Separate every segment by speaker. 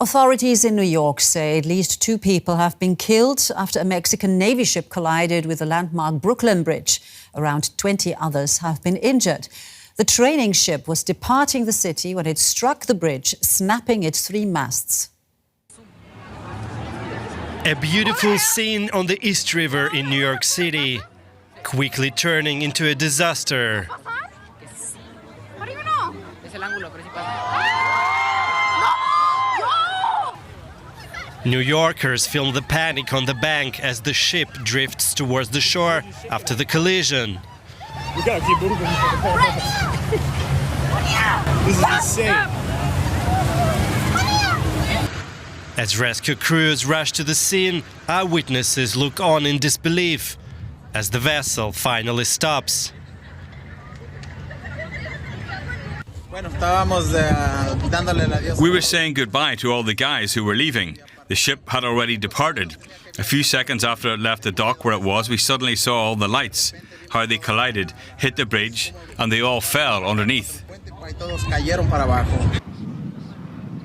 Speaker 1: Authorities in New York say at least 2 people have been killed after a Mexican Navy ship collided with the landmark Brooklyn Bridge. Around 20 others have been injured. The training ship was departing the city when it struck the bridge, snapping its 3 masts.
Speaker 2: A beautiful scene on the East River in New York City, quickly turning into a disaster. New Yorkers film the panic on the bank as the ship drifts towards the shore after the collision.
Speaker 3: We gotta keep moving. This is insane.
Speaker 2: As rescue crews rush to the scene, eyewitnesses look on in disbelief as the vessel finally stops.
Speaker 4: We were saying goodbye to all the guys who were leaving. The ship had already departed. A few seconds after it left the dock where it was, we suddenly saw all the lights, how they collided, hit the bridge, and they all fell underneath.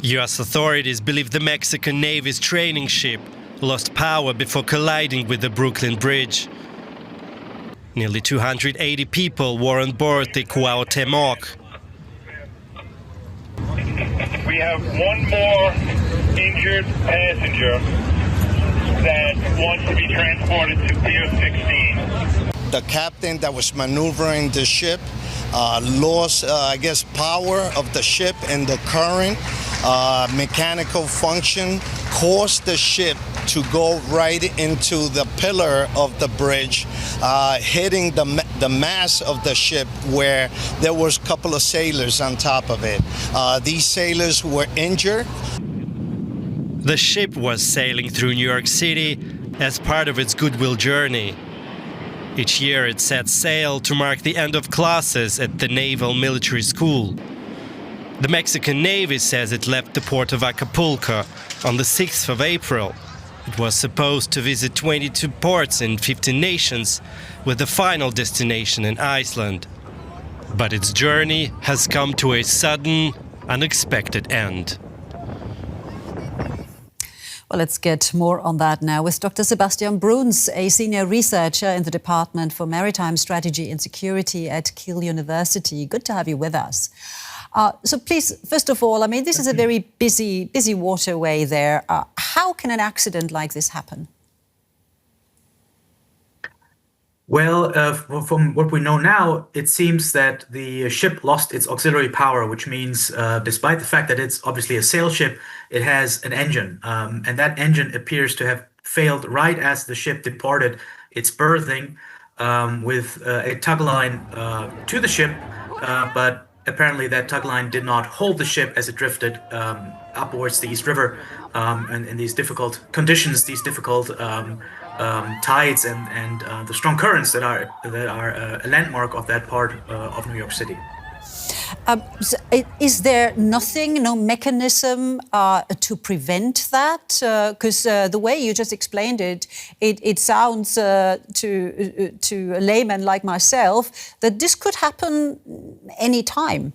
Speaker 2: US authorities believe the Mexican Navy's training ship lost power before colliding with the Brooklyn Bridge. Nearly 280 people were on board the Cuauhtémoc.
Speaker 5: We have one more injured passenger that wants to be transported to Pier 16.
Speaker 6: The captain that was maneuvering the ship lost, power of the ship and the current. Mechanical function caused the ship to go right into the pillar of the bridge, hitting the mast of the ship where there was a couple of sailors on top of it. These sailors were injured.
Speaker 2: The ship was sailing through New York City as part of its goodwill journey. Each year it sets sail to mark the end of classes at the Naval Military School. The Mexican Navy says it left the port of Acapulco on the 6th of April. It was supposed to visit 22 ports in 15 nations, with the final destination in Iceland. But its journey has come to a sudden, unexpected end.
Speaker 1: Well, let's get more on that now with Dr. Sebastian Bruns, a senior researcher in the Department for Maritime Strategy and Security at Kiel University. Good to have you with us. So please, first of all, this is a very busy waterway there. How can an accident like this happen?
Speaker 7: Well, from what we know now, it seems that the ship lost its auxiliary power, which means despite the fact that it's obviously a sail ship, it has an engine. And that engine appears to have failed right as the ship departed its berthing with a tug line to the ship, but apparently that tug line did not hold the ship as it drifted upwards the East River and in these difficult conditions, these difficult tides and the strong currents that are a landmark of that part of New York City.
Speaker 1: So is there no mechanism to prevent that? Because the way you just explained it sounds to a layman like myself that this could happen any time.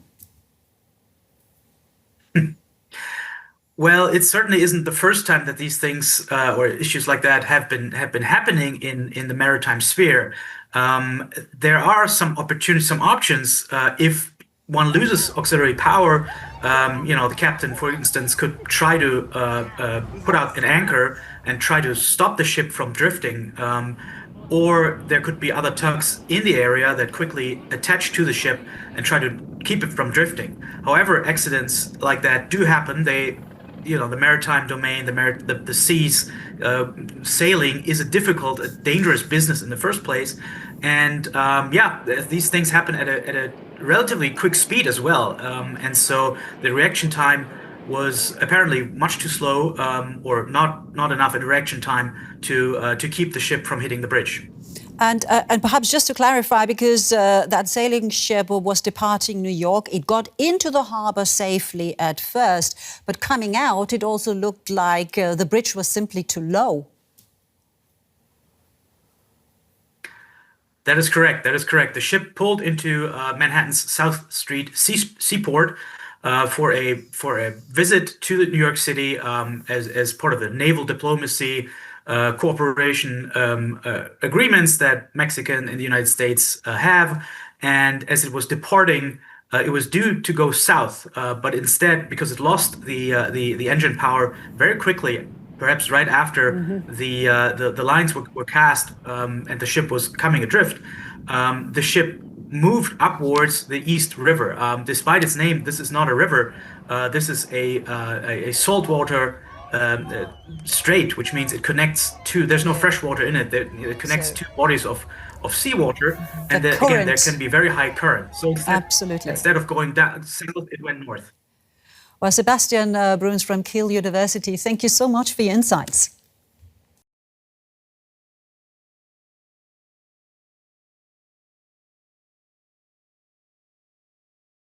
Speaker 7: Well, it certainly isn't the first time that these things or issues like that have been happening in the maritime sphere. There are some opportunities, some options if one loses auxiliary power. The captain, for instance, could try to put out an anchor and try to stop the ship from drifting. Or there could be other tugs in the area that quickly attach to the ship and try to keep it from drifting. However, accidents like that do happen. The maritime domain, the seas, sailing is a difficult, dangerous business in the first place. And these things happen at a relatively quick speed as well. And so the reaction time was apparently much too slow, or not enough in reaction time to keep the ship from hitting the bridge.
Speaker 1: And perhaps just to clarify, because that sailing ship was departing New York, it got into the harbor safely at first, but coming out, it also looked like the bridge was simply too low.
Speaker 7: That is correct. The ship pulled into Manhattan's South Street seaport. for a visit to New York City as part of the naval diplomacy cooperation agreements that Mexico and the United States have. And as it was departing, it was due to go south, but instead, because it lost the engine power very quickly, perhaps right after the lines were cast and the ship was coming adrift, the ship moved upwards the East River. Despite its name, this is not a river. This is a saltwater strait, which means it connects two. There's no fresh water in it. It connects two bodies of seawater, and again, there can be very high current. So instead of going down south, it went north.
Speaker 1: Well, Sebastian Bruns from Kiel University, thank you so much for your insights.